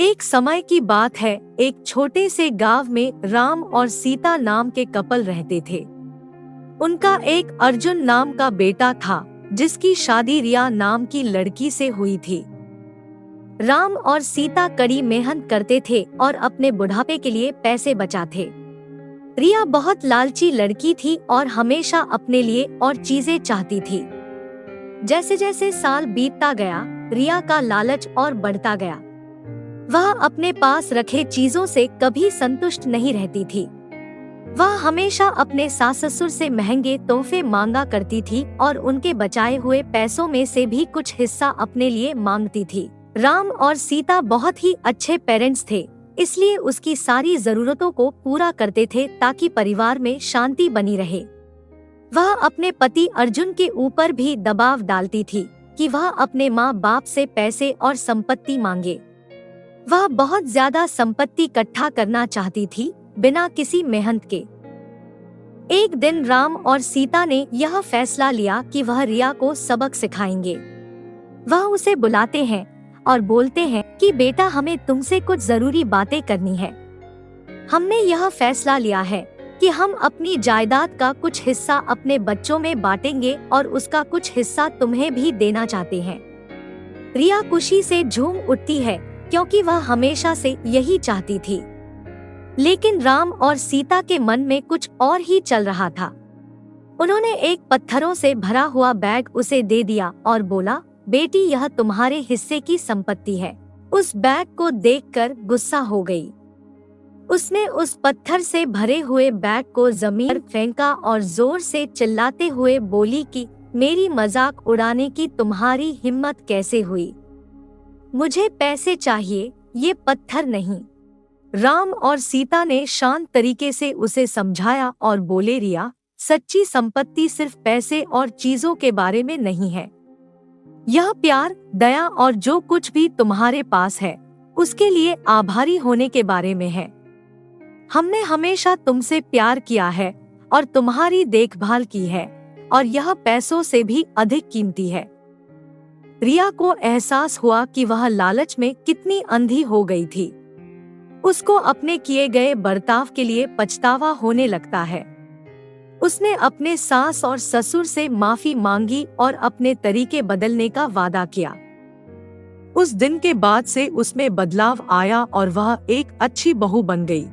एक समय की बात है, एक छोटे से गांव में राम और सीता नाम के कपल रहते थे। उनका एक अर्जुन नाम का बेटा था, जिसकी शादी रिया नाम की लड़की से हुई थी। राम और सीता कड़ी मेहनत करते थे और अपने बुढ़ापे के लिए पैसे बचाते। रिया बहुत लालची लड़की थी और हमेशा अपने लिए और चीजें चाहती थी। जैसे जैसे साल बीतता गया, रिया का लालच और बढ़ता गया। वह अपने पास रखे चीजों से कभी संतुष्ट नहीं रहती थी। वह हमेशा अपने सास ससुर से महंगे तोहफे मांगा करती थी और उनके बचाए हुए पैसों में से भी कुछ हिस्सा अपने लिए मांगती थी। राम और सीता बहुत ही अच्छे पेरेंट्स थे, इसलिए उसकी सारी जरूरतों को पूरा करते थे ताकि परिवार में शांति बनी रहे। वह अपने पति अर्जुन के ऊपर भी दबाव डालती थी कि वह अपने माँ बाप से पैसे और संपत्ति मांगे। वह बहुत ज्यादा संपत्ति इकट्ठा करना चाहती थी, बिना किसी मेहनत के। एक दिन राम और सीता ने यह फैसला लिया कि वह रिया को सबक सिखाएंगे। वह उसे बुलाते हैं और बोलते हैं कि बेटा, हमें तुमसे कुछ जरूरी बातें करनी है। हमने यह फैसला लिया है कि हम अपनी जायदाद का कुछ हिस्सा अपने बच्चों में बांटेंगे और उसका कुछ हिस्सा तुम्हें भी देना चाहते हैं। रिया खुशी से झूम उठती है, क्योंकि वह हमेशा से यही चाहती थी। लेकिन राम और सीता के मन में कुछ और ही चल रहा था। उन्होंने एक पत्थरों से भरा हुआ बैग उसे दे दिया और बोला, बेटी, यह तुम्हारे हिस्से की संपत्ति है। उस बैग को देखकर गुस्सा हो गई। उसने उस पत्थर से भरे हुए बैग को जमीन पर फेंका और जोर से चिल्लाते हुए बोली कि मेरी मजाक उड़ाने की तुम्हारी हिम्मत कैसे हुई? मुझे पैसे चाहिए, ये पत्थर नहीं। राम और सीता ने शांत तरीके से उसे समझाया और बोले, रिया, सच्ची संपत्ति सिर्फ पैसे और चीजों के बारे में नहीं है। यह प्यार, दया और जो कुछ भी तुम्हारे पास है, उसके लिए आभारी होने के बारे में है। हमने हमेशा तुमसे प्यार किया है और तुम्हारी देखभाल की है, और यह पैसों से भी अधिक कीमती है। रिया को एहसास हुआ कि वह लालच में कितनी अंधी हो गई थी। उसको अपने किए गए बर्ताव के लिए पछतावा होने लगता है। उसने अपने सास और ससुर से माफी मांगी और अपने तरीके बदलने का वादा किया। उस दिन के बाद से उसमें बदलाव आया और वह एक अच्छी बहू बन गई।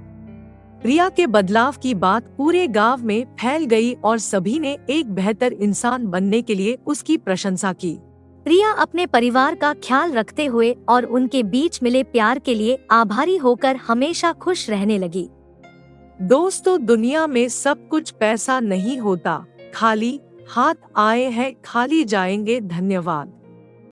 रिया के बदलाव की बात पूरे गांव में फैल गई और सभी ने एक बेहतर इंसान बनने के लिए उसकी प्रशंसा की। रिया अपने परिवार का ख्याल रखते हुए और उनके बीच मिले प्यार के लिए आभारी होकर हमेशा खुश रहने लगी। दोस्तों, दुनिया में सब कुछ पैसा नहीं होता। खाली हाथ आए हैं खाली जाएंगे। धन्यवाद।